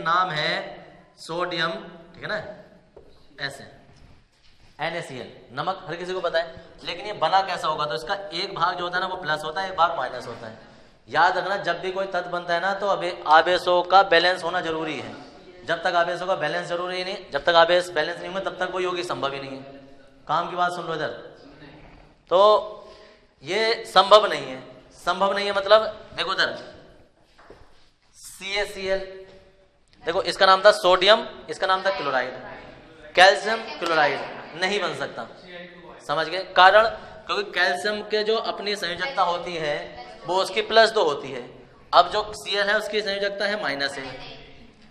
नाम है सोडियम, ठीक है ना, ऐसे NaCl, नमक हर किसी को पता है, लेकिन ये बना कैसा होगा, तो इसका एक भाग जो होता है ना वो प्लस होता है, एक भाग माइनस होता है। याद रखना जब भी कोई तत्व बनता है ना तो आवेशों का बैलेंस होना जरूरी है। जब तक आवेशों का बैलेंस जरूरी ही नहीं, जब तक आवेश बैलेंस नहीं होंगे तब तक कोई योगिक संभव ही नहीं है। काम की बात सुन लो इधर, तो ये संभव नहीं है। संभव नहीं है मतलब देखो इधर CaCl, देखो इसका नाम था सोडियम, इसका नाम था क्लोराइड, कैल्शियम क्लोराइड नहीं बन सकता, समझ गए? कारण क्योंकि कैल्शियम के जो अपनी संयोजकता होती है वो उसकी +2 होती है, अब जो Cl है उसकी संयोजकता है -1।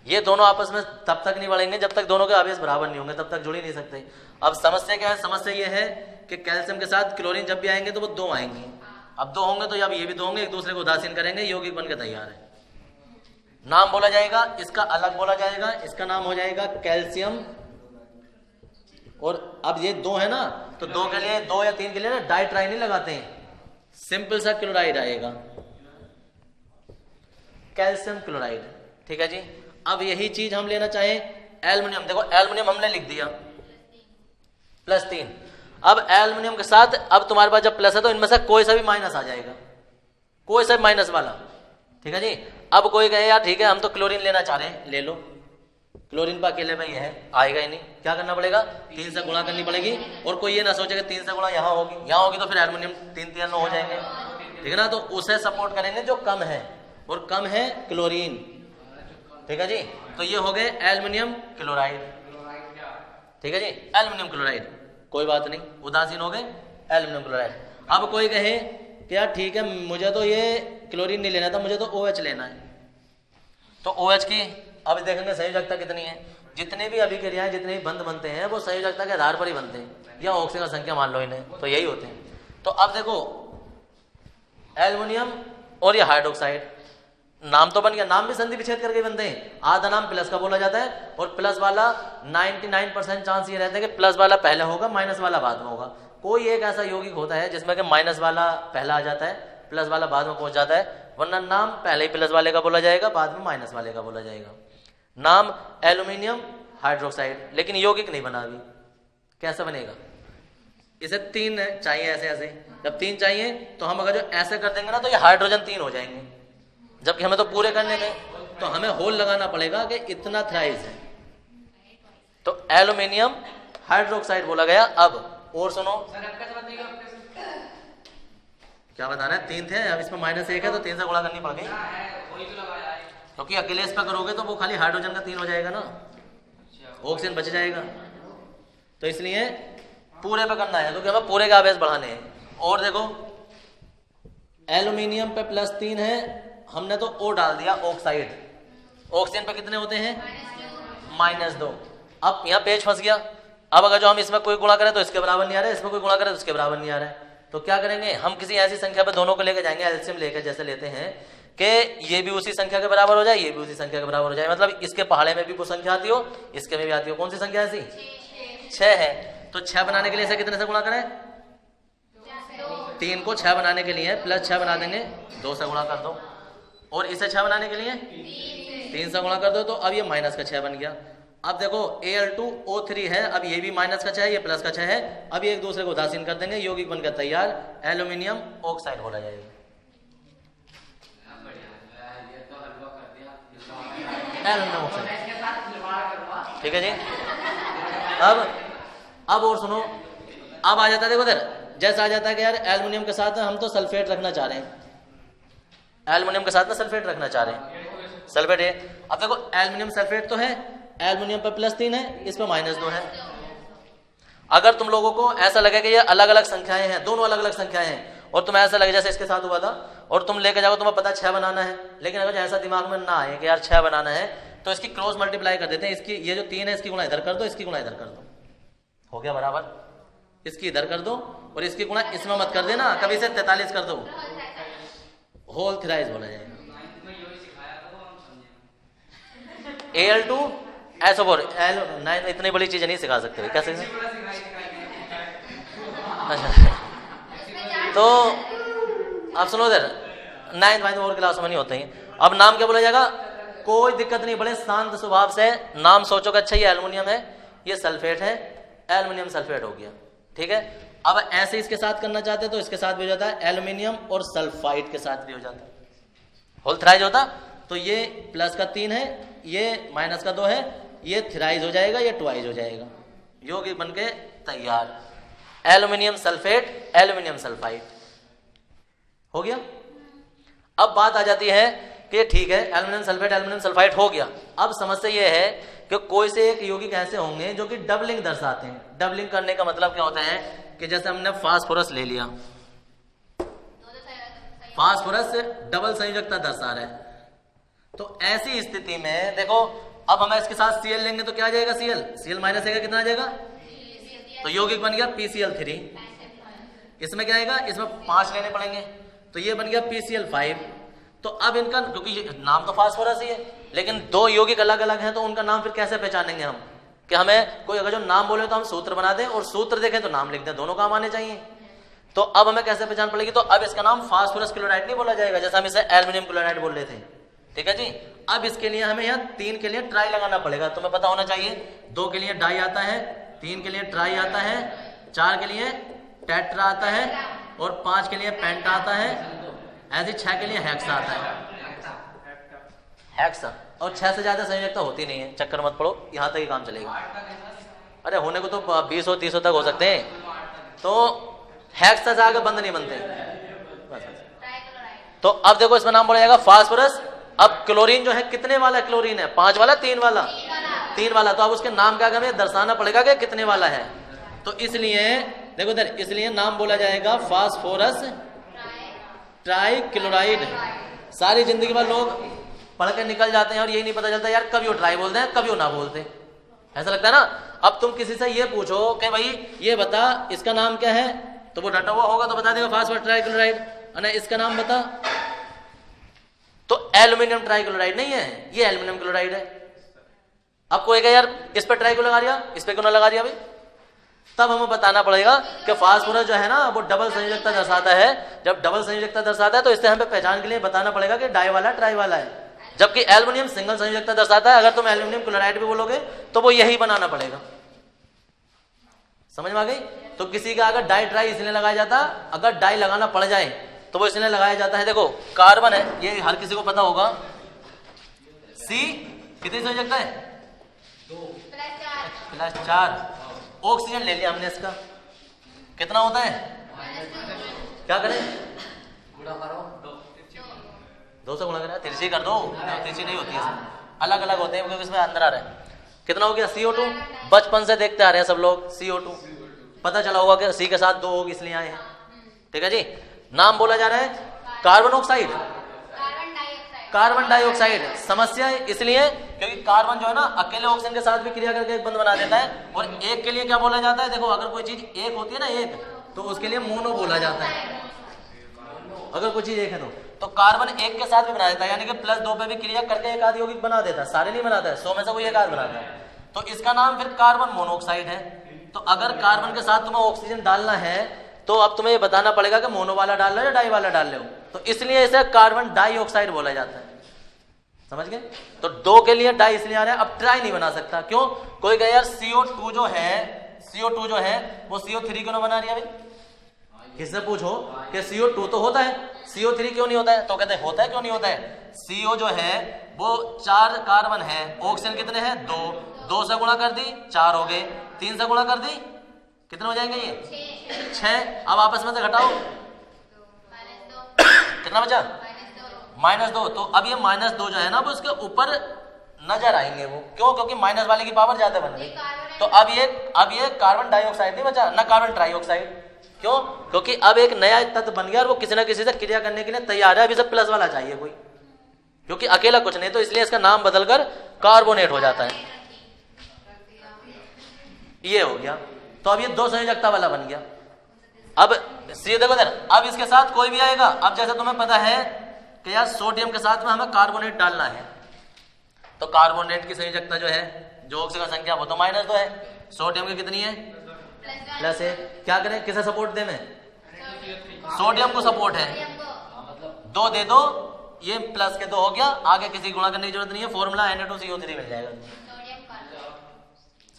ये दोनों आपस में तब तक नहीं बढ़ेंगे जब तक दोनों के आवेश बराबर नहीं होंगे, तब तक जुड़ ही नहीं सकते। अब समस्या क्या है? समस्या ये है कि कैल्शियम के साथ क्लोरीन जब भी आएंगे तो वो 2 आएंगे, अब 2 होंगे तो अब ये भी 2 होंगे, एक दूसरे को उदासीन करेंगे, यौगिक बन के तैयार है। नाम बोला जाएगा इसका, अलग बोला जाएगा, इसका नाम हो जाएगा कैल्शियम। और अब ये 2 है ना, तो 2 के लिए 2 या 3 के लिए ना डाइट्राई नहीं लगाते हैं, सिंपल सा क्लोराइड आएगा, कैल्शियम क्लोराइड, ठीक है जी। अब यही चीज हम लेना चाहें एल्युमिनियम, देखो एल्युमिनियम हमने लिख दिया +3, अब एल्युमिनियम के साथ अब तुम्हारे पास जब प्लस है तो इनमें से कोई सा भी माइनस आ जाएगा, कोई सा भी माइनस वाला, ठीक है जी। अब कोई कहे यार ठीक है हम तो क्लोरीन लेना चाह रहे हैं, ले लो, क्लोरीन पर अकेले में ये है, आएगा ही नहीं, क्या करना पड़ेगा? 3 से गुणा करनी पड़ेगी। और कोई ये ना सोचेगा 3 से गुणा यहाँ होगी तो फिर एल्युमिनियम 3 हो जाएंगे, ठीक है ना। तो उसे सपोर्ट करेंगे जो कम है, और कम है क्लोरीन, ठीक है जी। तो ये हो गए एल्युमिनियम क्लोराइड, ठीक है जी, एल्युमिनियम क्लोराइड, कोई बात नहीं, उदासीन हो गए एल्युमिनियम क्लोराइड। अब कोई कहे कि यार ठीक है मुझे तो ये क्लोरीन नहीं लेना था, मुझे तो OH लेना है, तो OH की अब देखेंगे संयोजकता कितनी है। जितने भी अभिक्रियाएं, जितने भी बंध बनते हैं वो संयोजकता के आधार पर ही बनते हैं, या ऑक्सीजन का संख्या मान लो इन्हें, तो यही होते हैं। तो अब देखो एल्युमिनियम और ये हाइड्रोक्साइड, नाम तो बन गया, नाम भी संधि विच्छेद करके बनते हैं। आधा नाम प्लस का बोला जाता है, और प्लस वाला 99% चांस ये रहता है कि प्लस वाला पहले होगा, माइनस वाला बाद में होगा। कोई एक ऐसा यौगिक होता है जिसमें कि माइनस वाला पहला आ जाता है, प्लस वाला बाद में पहुंच जाता है, वरना नाम पहले ही प्लस वाले का बोला जाएगा, बाद में माइनस वाले का बोला जाएगा। नाम एल्युमिनियम हाइड्रोक्साइड, लेकिन यौगिक नहीं बना अभी, कैसे बनेगा? इसे 3 चाहिए, ऐसे ऐसे, जब 3 चाहिए तो हम अगर जो ऐसे कर देंगे ना तो ये हाइड्रोजन 3 हो जाएंगे, जबकि हमें तो पूरे करने में तो हमें होल लगाना पड़ेगा कि इतना थ्राइस है, तो एल्युमिनियम हाइड्रोक्साइड बोला गया। अब और सुनो, क्या बताना है? 3 थे, अब इसमें -1 है तो 3 से गुणा करनी पड़ गई, क्योंकि अकेले इस पर करोगे तो वो खाली हाइड्रोजन का 3 हो जाएगा ना, ऑक्सीजन बच जाएगा, तो इसलिए पूरे पे करना है, क्योंकि हमें पूरे का आवेश बढ़ाने हैं। और देखो एल्युमिनियम पे +3 है, हमने तो O डाल दिया ऑक्साइड, ऑक्सीजन पे कितने होते हैं? -2। अब यहाँ पेज फंस गया, अब अगर जो हम इसमें कोई गुणा करें तो इसके बराबर नहीं आ रहा है, इसमें कोई गुणा करें तो इसके बराबर नहीं आ रहा है, तो क्या करेंगे? हम किसी ऐसी संख्या पे दोनों को लेकर जाएंगे, एलसीएम लेकर जैसे लेते हैं कि ये भी उसी संख्या के बराबर हो जाए, ये भी उसी संख्या के बराबर हो जाए, मतलब इसके पहाड़े में भी वो संख्या आती हो, इसके में भी आती हो। कौन सी संख्या ऐसी? 6 है, तो 6 बनाने के लिए इसे कितने से गुणा करें? 3 को 6 बनाने के लिए +6 बना देंगे, 2 से गुणा कर दो, और इसे 6 बनाने के लिए 3 से गुणा कर दो, तो अब ये -6 बन गया। अब देखो Al2O3 है, अब ये भी -6 है, ये +6 है, अब ये एक दूसरे को उदासीन कर देंगे, यौगिक बनकर तैयार, एल्युमिनियम ऑक्साइड बोला जाएगा। एल्युमिनियम ऑक्साइड, ठीक है जी। अब और सुनो, अब आ जाता है, देखो इधर जैसा आ जाता है कि यार एल्युमिनियम के साथ हम तो सल्फेट रखना चाह रहे हैं, एल्युमिनियम के साथ ना सल्फेट रखना चाह रहे हैं, सल्फेट है। अब देखो एल्युमिनियम सल्फेट तो है, एल्युमिनियम पर +3 है, इस पर -2 है। अगर तुम लोगों को ऐसा लगे कि ये अलग अलग संख्याएं हैं, दोनों अलग अलग संख्याएं हैं, और तुम्हें ऐसा लगे जैसे इसके साथ हुआ था, और तुम लेके जाओ तुम्हें पता 6 बनाना है, लेकिन अगर ऐसा दिमाग में ना आए कि यार 6 बनाना है, तो इसकी क्रॉस मल्टीप्लाई कर देते हैं, इसकी ये जो 3 है इसकी गुणा इधर कर दो, इसकी गुणा इधर कर दो, हो गया बराबर, इसकी इधर कर दो और इसकी गुणा इसमें मत कर देना, कभी से 43 कर दो, होल थ्राइस बोला जाएगा। Al2 SO4 L9 इतनी बड़ी चीजें नहीं सिखा सकते, कैसे? अच्छा, तो अब सुनो इधर 9th और क्लास में नहीं होते हैं। अब नाम क्या बोला जाएगा? कोई दिक्कत नहीं, बड़े शांत स्वभाव से नाम सोचोगे अच्छा ये एल्युमिनियम है, ये सल्फेट है, एल्युमिनियम सल्फेट हो गया। ठीक है, अब ऐसे इसके साथ करना चाहते तो इसके साथ भी हो जाता है, एल्युमिनियम और सल्फाइड के साथ भी हो जाता है, होल थ्राइज होता। तो ये प्लस का 3 है, ये माइनस का 2 है, ये थ्राइज हो जाएगा, ये ट्वाइज हो जाएगा, यौगिक बनके तैयार, एल्युमिनियम सल्फेट, एल्युमिनियम सल्फाइड हो गया। अब बात आ जाती है कि ठीक है एल्युमिनियम सल्फेट, एल्युमिनियम सल्फाइड हो गया। अब समस्या ये है कि कोई से एक यौगिक ऐसे होंगे जो कि डबलिंग दर्शाते हैं। डबलिंग करने का मतलब क्या होता है कि जैसे हमने फास्फोरस ले लिया, फास्फोरस डबल संयोजकता दर्शा रहा है, तो ऐसी स्थिति में देखो अब हम इसके साथ Cl लेंगे तो क्या आ जाएगा, Cl माइनस आएगा, कितना आ जाएगा, तो यौगिक बन गया PCl3। इसमें क्या आएगा, इसमें 5 लेने पड़ेंगे, तो ये बन गया PCl5। तो अब इनका, क्योंकि नाम तो फास्फोरस ही है, लेकिन दो यौगिक अलग अलग हैं, तो उनका नाम फिर कैसे पहचानेंगे हम, कि हमें कोई अगर जो नाम बोले तो हम सूत्र बना दें और सूत्र देखें तो नाम लिख दें, दोनों काम आने चाहिए। तो अब हमें कैसे पहचान पड़ेगी, तो अब इसका नाम फास्फोरस क्लोराइड नहीं बोला जाएगा, जैसे हम इसे एल्युमिनियम क्लोराइड बोल रहे थे। ठीक है जी, अब इसके लिए हमें यहाँ 3 के लिए ट्राई लगाना पड़ेगा, तुम्हें पता होना चाहिए। 2 के लिए डाई आता है, 3 के लिए ट्राई आता है, 4 के लिए टेट्रा आता है और 5 के लिए पेंटा आता है, ऐसे 6 के लिए हेक्सा आता है, हेक्सा। और 6 से ज्यादा संयोजकता होती नहीं है, चक्कर मत पड़ो, यहाँ तक ही काम चलेगा। अरे होने को तो 20 और 30 तक हो सकते हैं, तो हेक्सा से आगे बंद नहीं बनते। तो अब देखो इसमें नाम बढ़ फास्फोरस। अब क्लोरीन जो है कितने वाला क्लोरीन है, 5 वाला 3 वाला, 3 वाला। तो अब उसके नाम का हमें दर्शाना पड़ेगा कि कितने वाला है। तो इसलिए देखो इधर, इसलिए नाम बोला जाएगा फास्फोरस ट्राई क्लोराइड। सारी जिंदगी भर लोग पढ़ के निकल जाते हैं और यही नहीं पता चलता यार कभी वो ट्राई बोलते हैं कभी वो ना बोलते, ऐसा लगता है ना। अब तुम किसी से ये पूछो कि भाई ये बता इसका नाम क्या है, तो वो डटा हुआ होगा तो बता देगा फास्फोरस ट्राई क्लोराइड, और इसका नाम बता तो एल्युमिनियम ट्राइक्लोराइड नहीं है, ये एल्युमिनियम क्लोराइड है। अब कोई कहे यार इस पर ट्राई क्यों लगा रिया, इस पे क्यों ना लगा रिया भाई, तब हमें बताना पड़ेगा कि फास्फोरस जो है ना वो डबल संयोजकता दर्शाता है। जब डबल संयोजकता दर्शाता है तो इससे हमें पहचान के लिए बताना पड़ेगा कि डाई वाला ट्राई वाला है, जबकि एल्युमिनियम सिंगल संयोजकता दर्शाता है। अगर तुम एल्युमिनियम क्लोराइड भी बोलोगे तो वो यही बनाना पड़ेगा, समझ में आ गई। तो किसी का अगर डाई ट्राई इसलिए लगाया जाता, अगर डाई लगाना पड़ जाए तो वो इसलिए लगाया जाता है। देखो कार्बन है, ये हर किसी को पता होगा, C कितनी संयोजकता है, 2+4। ऑक्सीजन ले लिया हमने, इसका कितना होता है, क्या करें, 2 से गुणा करें, तिरछी कर दो, तिरछी नहीं होती है, अलग अलग होते हैं क्योंकि इसमें अंदर आ रहा है। कितना हो गया, CO2। बचपन से देखते आ रहे हैं सब लोग CO2, पता चला होगा कि C के साथ 2 होगी इसलिए आए हैं। ठीक है जी, नाम बोला जा रहा है कार्बन ऑक्साइड, कार्बन डाइऑक्साइड। समस्या इसलिए क्योंकि कार्बन जो है ना अकेले ऑक्सीजन के साथ भी क्रिया करके एक बंध बना देता है, और एक के लिए क्या बोला जाता है, देखो अगर कोई चीज एक होती है ना एक, तो उसके लिए मोनो बोला जाता है। अगर कोई चीज एक है तो कार्बन एक के साथ भी बना देता है, यानी कि +2 पे भी क्रिया करके एक आध यौगिक बना देता है, सारे नहीं बनाता है, 100 में से कोई एक आध बनाता है, तो इसका नाम फिर कार्बन मोनोऑक्साइड है। तो अगर कार्बन के साथ तुम्हें ऑक्सीजन डालना है तो अब तुम्हें ये बताना पड़ेगा कि मोनो वाला डाल रहे हो या डाई वाला डाल रहे हो, तो इसलिए इसे कार्बन डाइऑक्साइड बोला जाता है, समझ गए। तो 2 के लिए डाई इसलिए आ रहा है, अब ट्राई नहीं बना सकता, क्यों, कोई कहे यार CO2 जो है वो CO3 क्यों ना बना रही है भाई, किससे पूछो कि CO2 तो होता है, CO3 क्यों नहीं होता है, तो कहते हैं होता है, क्यों नहीं होता है, CO जो है वो 4 कार्बन है, ऑक्सीजन कितने हैं 2 से गुणा कर दी 4 हो गए, 3 से गुणा कर दी कितने हो जाएंगे ये 6। अब आपस में से घटाओ कितना बचा, -2। तो अब ये -2 जो है ना वो उसके ऊपर नजर आएंगे, वो क्यों, क्योंकि माइनस वाले की पावर ज्यादा बन गई। तो अब ये कार्बन डाइऑक्साइड नहीं बचा ना कार्बन ट्राइऑक्साइड, क्यों, क्योंकि अब एक नया तत्व बन गया और वो किसी ना किसी से क्रिया करने के लिए तैयार है। अभी से प्लस वाला चाहिए कोई, क्योंकि अकेला कुछ नहीं, तो इसलिए इसका नाम बदलकर कार्बोनेट हो जाता है। ये हो गया, तो अब ये 2 संयोजकता वाला बन गया। अब सीधे देखो इधर, अब इसके साथ कोई भी आएगा। अब जैसे तुम्हें पता है कि यार सोडियम के साथ में हमें कार्बोनेट डालना है, तो कार्बोनेट की संयोजकता जो है, जो ऑक्सीजन संख्या वो तो -2 है, सोडियम की कितनी है +1। क्या करें, किसे सपोर्ट दे, में सोडियम को सपोर्ट है, 2 दे दो ये प्लस के 2 हो गया, आगे किसी गुणा करने की जरूरत नहीं है, फॉर्मूला Na2CO3 मिल जाएगा।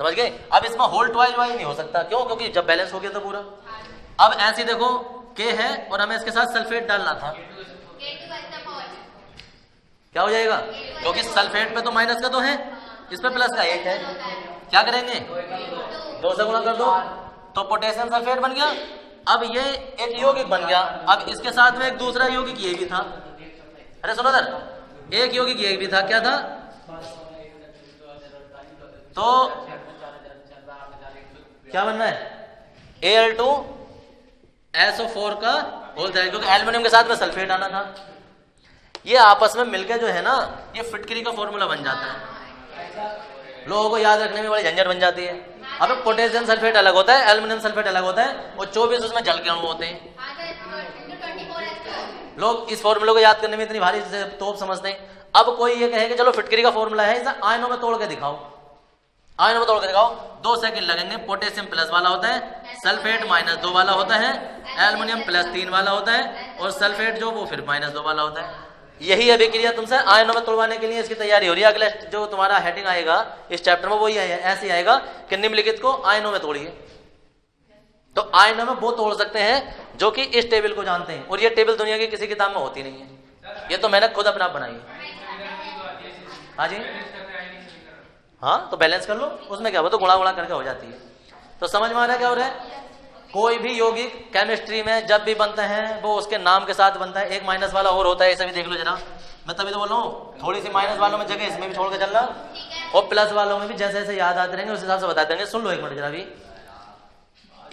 समझ गए? अब इसमें होल ट्वाइस वाइज नहीं हो सकता, क्यों? क्योंकि जब बैलेंस हो गया था पूरा। अब ऐसे देखो K है और हमें इसके साथ सल्फेट डालना था, क्या हो जाएगा? क्योंकि सल्फेट पे तो माइनस का 2 है, इस पे प्लस का 1 है, क्या करेंगे? 2 से गुणा कर दो तो पोटेशियम सल्फेट बन गया। अब ये एक यौगिक बन गया। अब इसके साथ में एक दूसरा यौगिक ये भी था। अरे सुनो इधर, एक यौगिक ये भी था, क्या था? तो क्या बनना है? Al2SO4 का होल जाएगा, क्योंकि एल्युमिनियम के साथ में सल्फेट आना था। ये आपस में मिलकर जो है ना, ये फिटकरी का फॉर्मूला बन जाता है। लोगों को याद रखने में बड़ी झंझट बन जाती है। अब पोटेशियम सल्फेट अलग होता है, एल्युमिनियम सल्फेट अलग होता है, और 24 उसमें जल के अणु होते हैं। लोग इस फॉर्मूले को याद करने में इतनी भारी तोप समझते हैं। अब कोई ये कहे कि चलो फिटकरी का फॉर्मूला है, इसे आयनों में तोड़ के दिखाओ, आयनों में तोड़ के दिखाओ। 2 सेकंड लगेंगे। पोटेशियम प्लस वाला होता है, सल्फेट -2 वाला होता है, एल्युमिनियम +3 वाला होता है, और सल्फेट जो वो फिर -2 वाला होता है। यही अभिक्रिया तुमसे आयनों में तोड़वाने के लिए इसकी तैयारी हो रही है। अगला जो तुम्हारा हेडिंग आएगा इस चैप्टर में वो ही ऐसे आएगा कि निम्नलिखित को आयनों में तोड़िए। तो आयनों में वो तोड़ सकते हैं जो कि इस टेबल को जानते हैं, और ये टेबल दुनिया की किसी किताब में होती नहीं है, ये तो मैंने खुद अपना बनाई है। हाँ जी, हाँ तो बैलेंस कर लो, उसमें क्या हो तो गुणा करके हो जाती है। तो समझ में आ रहा है क्या हो रहा है? कोई भी यौगिक केमिस्ट्री में जब भी बनता है वो उसके नाम के साथ बनता है। एक माइनस वाला और होता है, इसे भी देख लो जरा। मैं तभी तो बोल रहा हूँ, थोड़ी सी माइनस वालों में जगह इसमें भी छोड़ के चलना, और प्लस वालों में भी जैसे जैसे याद आते रहेंगे उस हिसाब से बताते रहेंगे। सुन लो एक मिनट जरा भी।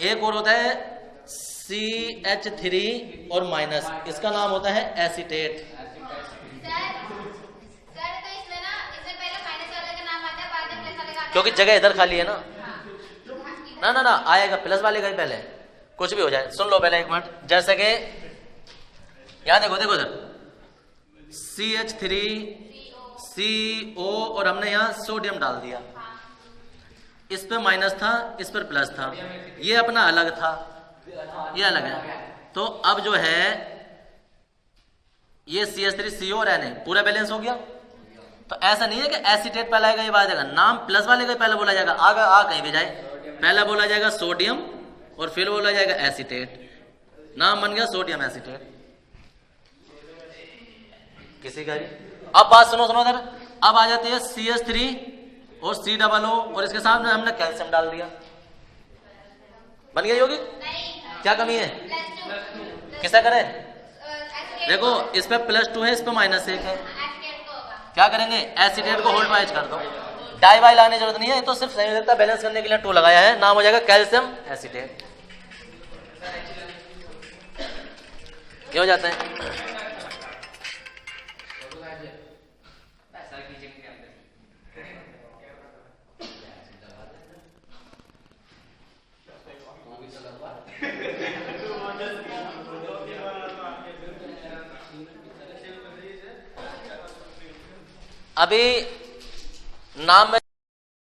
एक और होता है CH3 और माइनस, इसका नाम होता है एसीटेट। क्योंकि जगह इधर खाली है ना, ना आएगा प्लस वाले का ही पहले, कुछ भी हो जाए। सुन लो पहले एक मिनट। जैसे कि यहां देखो इधर CH3CO और हमने यहां सोडियम डाल दिया, इस पे माइनस था, इस पर प्लस था, ये अपना अलग था, ये अलग है। तो अब जो है ये CH3CO और Na पूरा बैलेंस हो गया। तो ऐसा नहीं है कि एसीटेट पहला आएगा ये बात आएगा, नाम प्लस वाले का पहले बोला जाएगा, आगे आ कहीं भी जाए पहला बोला जाएगा सोडियम और फिर बोला जाएगा एसीटेट, नाम बन गया सोडियम एसीटेट किसी का भी। अब बात सुनो इधर। अब आ जाती है CH3 और COO और इसके साथ में हमने कैल्शियम डाल दिया, बन गया यौगिक। क्या कमी है? किसा करें? देखो इस पे +2 है, इस पे -1 है, क्या करेंगे? एसीटेट को होल्ड वाइज कर दो, डाई वाई लाने जरूरत नहीं है, तो सिर्फ संयोजकता बैलेंस करने के लिए 2 लगाया है, नाम हो जाएगा कैल्शियम एसीटेट। ये हो जाता है। अभी नाम में